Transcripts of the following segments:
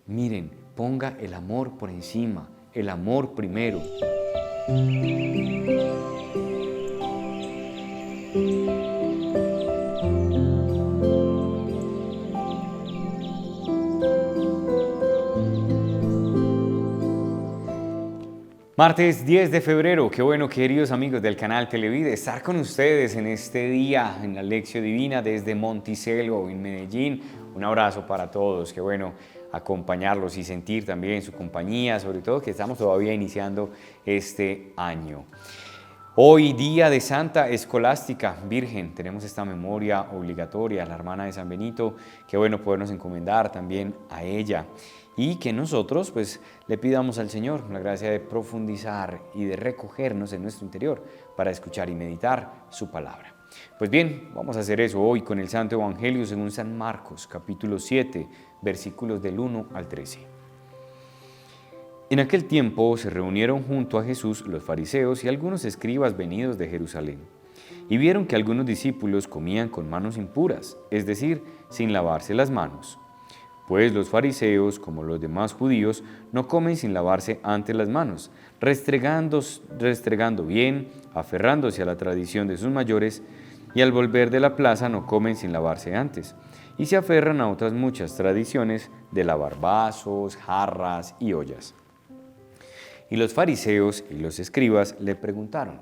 Miren, ponga el amor por encima, el amor primero. Martes 10 de febrero, qué bueno, queridos amigos del canal Televide, estar con ustedes en este día en la Lección Divina desde Monticello, en Medellín. Un abrazo para todos, qué bueno acompañarlos y sentir también su compañía, sobre todo que estamos todavía iniciando este año. Hoy, día de Santa Escolástica Virgen, tenemos esta memoria obligatoria, la hermana de San Benito, qué bueno podernos encomendar también a ella. Y que nosotros pues le pidamos al Señor la gracia de profundizar y de recogernos en nuestro interior para escuchar y meditar su palabra. Pues bien, vamos a hacer eso hoy con el Santo Evangelio según San Marcos, capítulo 7, versículos del 1 al 13. En aquel tiempo se reunieron junto a Jesús los fariseos y algunos escribas venidos de Jerusalén, y vieron que algunos discípulos comían con manos impuras, es decir, sin lavarse las manos. Pues los fariseos, como los demás judíos, no comen sin lavarse antes las manos, restregando bien, aferrándose a la tradición de sus mayores, y al volver de la plaza no comen sin lavarse antes, y se aferran a otras muchas tradiciones de lavar vasos, jarras y ollas. Y los fariseos y los escribas le preguntaron: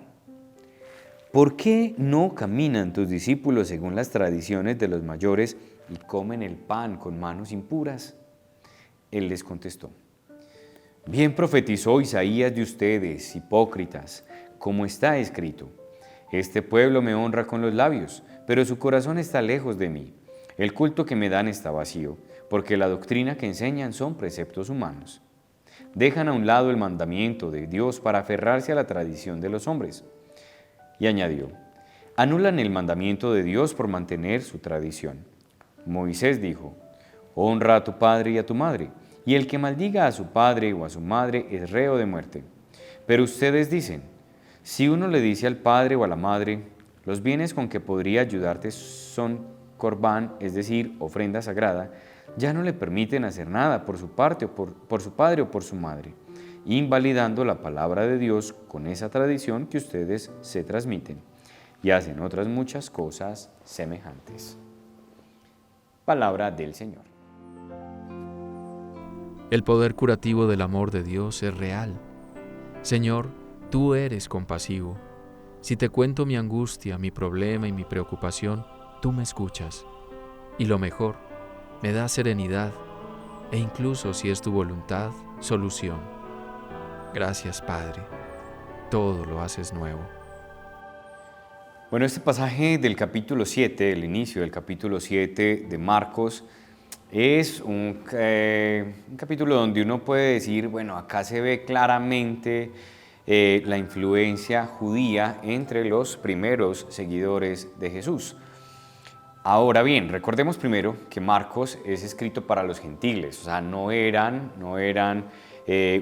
¿por qué no caminan tus discípulos según las tradiciones de los mayores y comen el pan con manos impuras? Él les contestó: bien profetizó Isaías de ustedes, hipócritas, como está escrito: este pueblo me honra con los labios, pero su corazón está lejos de mí. El culto que me dan está vacío, porque la doctrina que enseñan son preceptos humanos. Dejan a un lado el mandamiento de Dios para aferrarse a la tradición de los hombres. Y añadió: anulan el mandamiento de Dios por mantener su tradición. Moisés dijo: honra a tu padre y a tu madre, y el que maldiga a su padre o a su madre es reo de muerte. Pero ustedes dicen: si uno le dice al padre o a la madre, los bienes con que podría ayudarte son corbán, es decir, ofrenda sagrada, ya no le permiten hacer nada por su parte o por su padre o por su madre, invalidando la palabra de Dios con esa tradición que ustedes se transmiten, y hacen otras muchas cosas semejantes. Palabra del Señor. El poder curativo del amor de Dios es real. Señor, tú eres compasivo. Si te cuento mi angustia, mi problema y mi preocupación, tú me escuchas. Y lo mejor, me das serenidad e incluso, si es tu voluntad, solución. Gracias, Padre. Todo lo haces nuevo. Bueno, este pasaje del capítulo 7, el inicio del capítulo 7 de Marcos, es un capítulo donde uno puede decir, bueno, acá se ve claramente la influencia judía entre los primeros seguidores de Jesús. Ahora bien, recordemos primero que Marcos es escrito para los gentiles, o sea, no eran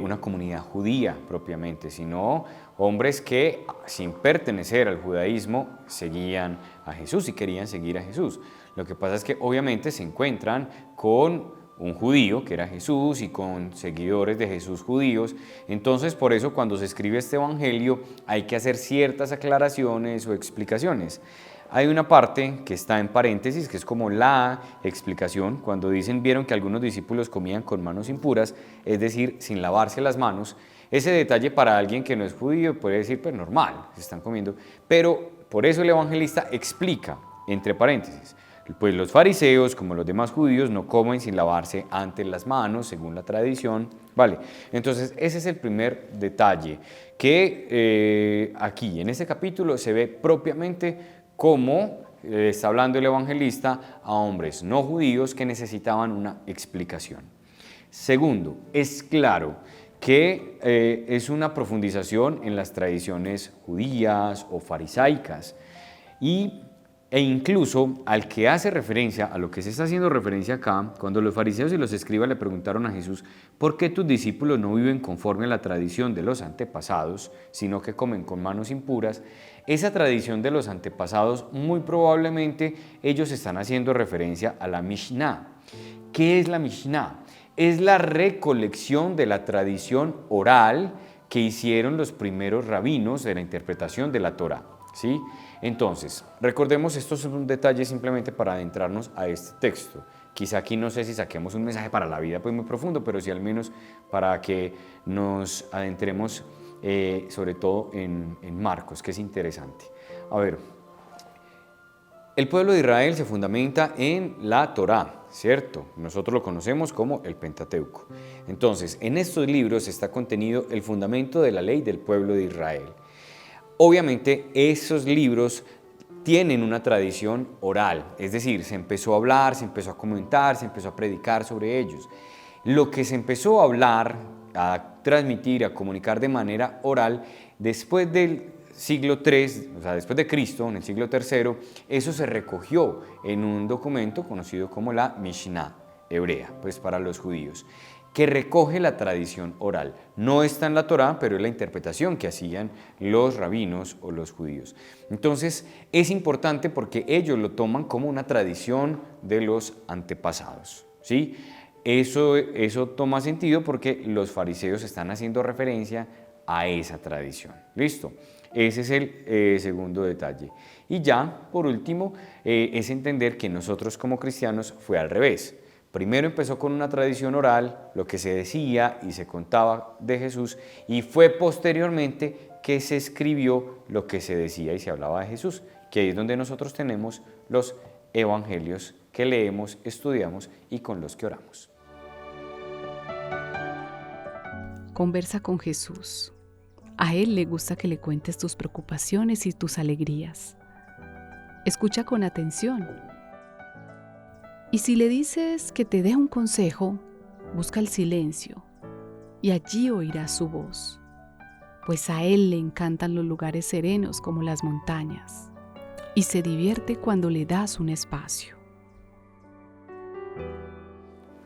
una comunidad judía propiamente, sino hombres que, sin pertenecer al judaísmo, seguían a Jesús y querían seguir a Jesús. Lo que pasa es que obviamente se encuentran con un judío, que era Jesús, y con seguidores de Jesús judíos. Entonces, por eso, cuando se escribe este evangelio, hay que hacer ciertas aclaraciones o explicaciones. Hay una parte que está en paréntesis, que es como la explicación, cuando vieron que algunos discípulos comían con manos impuras, es decir, sin lavarse las manos. Ese detalle para alguien que no es judío puede decir, pues normal, se están comiendo. Pero por eso el evangelista explica, entre paréntesis, pues los fariseos, como los demás judíos, no comen sin lavarse antes las manos, según la tradición. Vale, entonces ese es el primer detalle, que aquí en este capítulo se ve propiamente cómo está hablando el evangelista a hombres no judíos que necesitaban una explicación. Segundo, es claro que es una profundización en las tradiciones judías o farisaicas e incluso al que hace referencia, a lo que se está haciendo referencia acá, cuando los fariseos y los escribas le preguntaron a Jesús: ¿por qué tus discípulos no viven conforme a la tradición de los antepasados, sino que comen con manos impuras? Esa tradición de los antepasados, muy probablemente ellos están haciendo referencia a la Mishnah. ¿Qué es la Mishnah? Es la recolección de la tradición oral que hicieron los primeros rabinos de la interpretación de la Torá, ¿sí? Entonces, recordemos, esto es un detalle simplemente para adentrarnos a este texto. Quizá aquí no sé si saquemos un mensaje para la vida pues muy profundo, pero sí al menos para que nos adentremos sobre todo en Marcos, que es interesante. A ver, el pueblo de Israel se fundamenta en la Torá, ¿cierto? Nosotros lo conocemos como el Pentateuco. Entonces, en estos libros está contenido el fundamento de la ley del pueblo de Israel. Obviamente, esos libros tienen una tradición oral, es decir, se empezó a hablar, se empezó a comentar, se empezó a predicar sobre ellos. Lo que se empezó a hablar, a transmitir, a comunicar de manera oral, después del siglo III, o sea, después de Cristo, en el siglo III, eso se recogió en un documento conocido como la Mishnah hebrea, pues para los judíos, que recoge la tradición oral. No está en la Torá, pero es la interpretación que hacían los rabinos o los judíos. Entonces, es importante porque ellos lo toman como una tradición de los antepasados, ¿sí? Eso toma sentido porque los fariseos están haciendo referencia a esa tradición. ¿Listo? Ese es el segundo detalle. Y ya, por último, es entender que nosotros como cristianos fue al revés. Primero empezó con una tradición oral, lo que se decía y se contaba de Jesús, y fue posteriormente que se escribió lo que se decía y se hablaba de Jesús, que ahí es donde nosotros tenemos los evangelios que leemos, estudiamos y con los que oramos. Conversa con Jesús. A Él le gusta que le cuentes tus preocupaciones y tus alegrías. Escucha con atención. Y si le dices que te dé un consejo, busca el silencio y allí oirás su voz, pues a Él le encantan los lugares serenos como las montañas y se divierte cuando le das un espacio.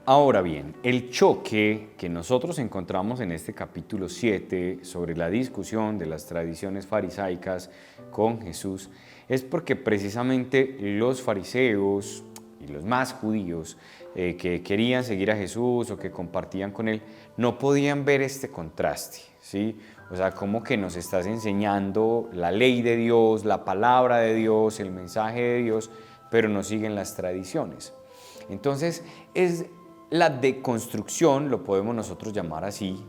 Ahora bien, el choque que nosotros encontramos en este capítulo 7 sobre la discusión de las tradiciones farisaicas con Jesús es porque precisamente los fariseos y los más judíos que querían seguir a Jesús o que compartían con él no podían ver este contraste, ¿sí? O sea, como que nos estás enseñando la ley de Dios, la palabra de Dios, el mensaje de Dios, pero no siguen las tradiciones. Entonces, es la deconstrucción, lo podemos nosotros llamar así,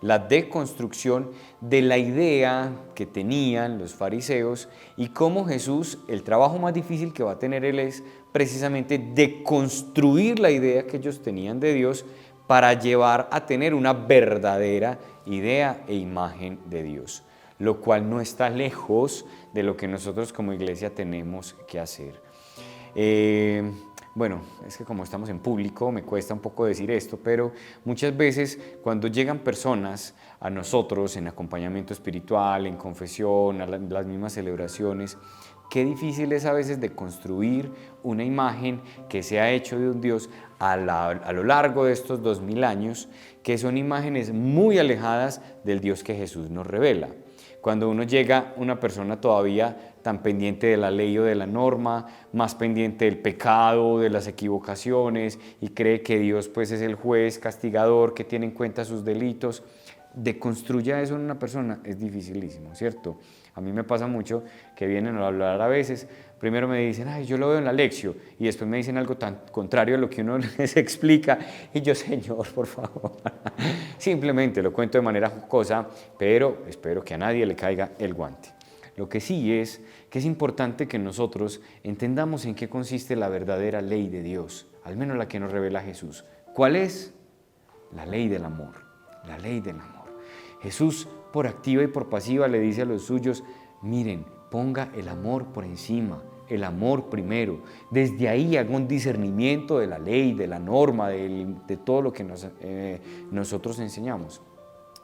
la deconstrucción de la idea que tenían los fariseos y cómo Jesús, el trabajo más difícil que va a tener él es precisamente deconstruir la idea que ellos tenían de Dios para llevar a tener una verdadera idea e imagen de Dios, lo cual no está lejos de lo que nosotros como iglesia tenemos que hacer. Bueno, es que como estamos en público me cuesta un poco decir esto, pero muchas veces cuando llegan personas a nosotros en acompañamiento espiritual, en confesión, a las mismas celebraciones, qué difícil es a veces de construir una imagen que se ha hecho de un Dios a lo largo de estos 2000 años, que son imágenes muy alejadas del Dios que Jesús nos revela. Cuando uno llega, una persona todavía tan pendiente de la ley o de la norma, más pendiente del pecado, de las equivocaciones, y cree que Dios pues es el juez castigador que tiene en cuenta sus delitos, deconstruya eso en una persona es dificilísimo, ¿cierto? A mí me pasa mucho que vienen a hablar a veces, primero me dicen, ay, yo lo veo en la lección, y después me dicen algo tan contrario a lo que uno les explica, y yo, Señor, por favor, simplemente lo cuento de manera jocosa, pero espero que a nadie le caiga el guante. Lo que sí es que es importante que nosotros entendamos en qué consiste la verdadera ley de Dios, al menos la que nos revela Jesús. ¿Cuál es? La ley del amor, la ley del amor. Jesús, por activa y por pasiva, le dice a los suyos, miren, ponga el amor por encima, el amor primero. Desde ahí haga un discernimiento de la ley, de la norma, de todo lo que nosotros enseñamos.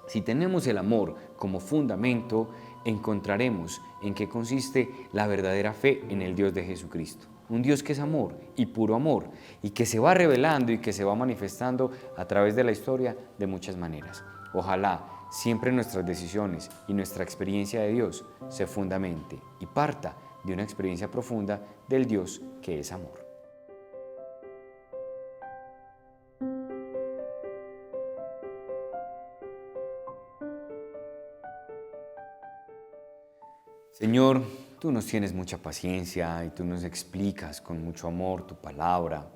Si tenemos el amor como fundamento, encontraremos en qué consiste la verdadera fe en el Dios de Jesucristo. Un Dios que es amor y puro amor y que se va revelando y que se va manifestando a través de la historia de muchas maneras. Ojalá siempre nuestras decisiones y nuestra experiencia de Dios se fundamente y parta de una experiencia profunda del Dios que es amor. Señor, tú nos tienes mucha paciencia y tú nos explicas con mucho amor tu palabra,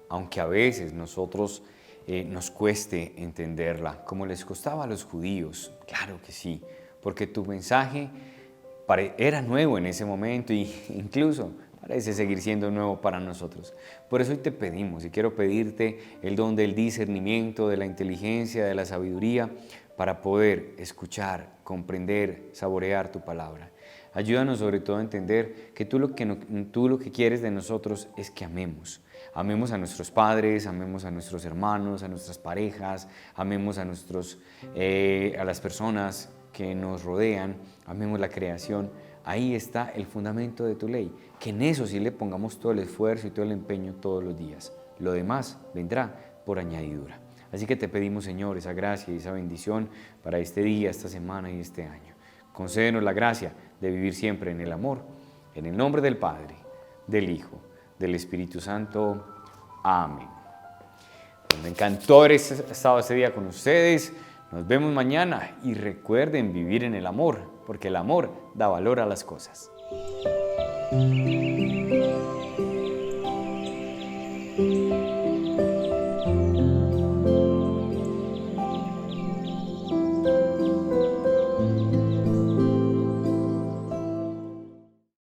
aunque a veces nosotros nos cueste entenderla, como les costaba a los judíos. Claro que sí, porque tu mensaje era nuevo en ese momento e incluso parece seguir siendo nuevo para nosotros. Por eso hoy te pedimos y quiero pedirte el don del discernimiento, de la inteligencia, de la sabiduría, para poder escuchar, comprender, saborear tu palabra. Ayúdanos sobre todo a entender que tú lo que quieres de nosotros es que amemos. Amemos a nuestros padres, amemos a nuestros hermanos, a nuestras parejas, amemos a las personas que nos rodean, amemos la creación. Ahí está el fundamento de tu ley, que en eso sí le pongamos todo el esfuerzo y todo el empeño todos los días. Lo demás vendrá por añadidura. Así que te pedimos, Señor, esa gracia y esa bendición para este día, esta semana y este año. Concédenos la gracia de vivir siempre en el amor, en el nombre del Padre, del Hijo, del Espíritu Santo. Amén. Pues me encantó haber estado este día con ustedes. Nos vemos mañana y recuerden vivir en el amor, porque el amor da valor a las cosas.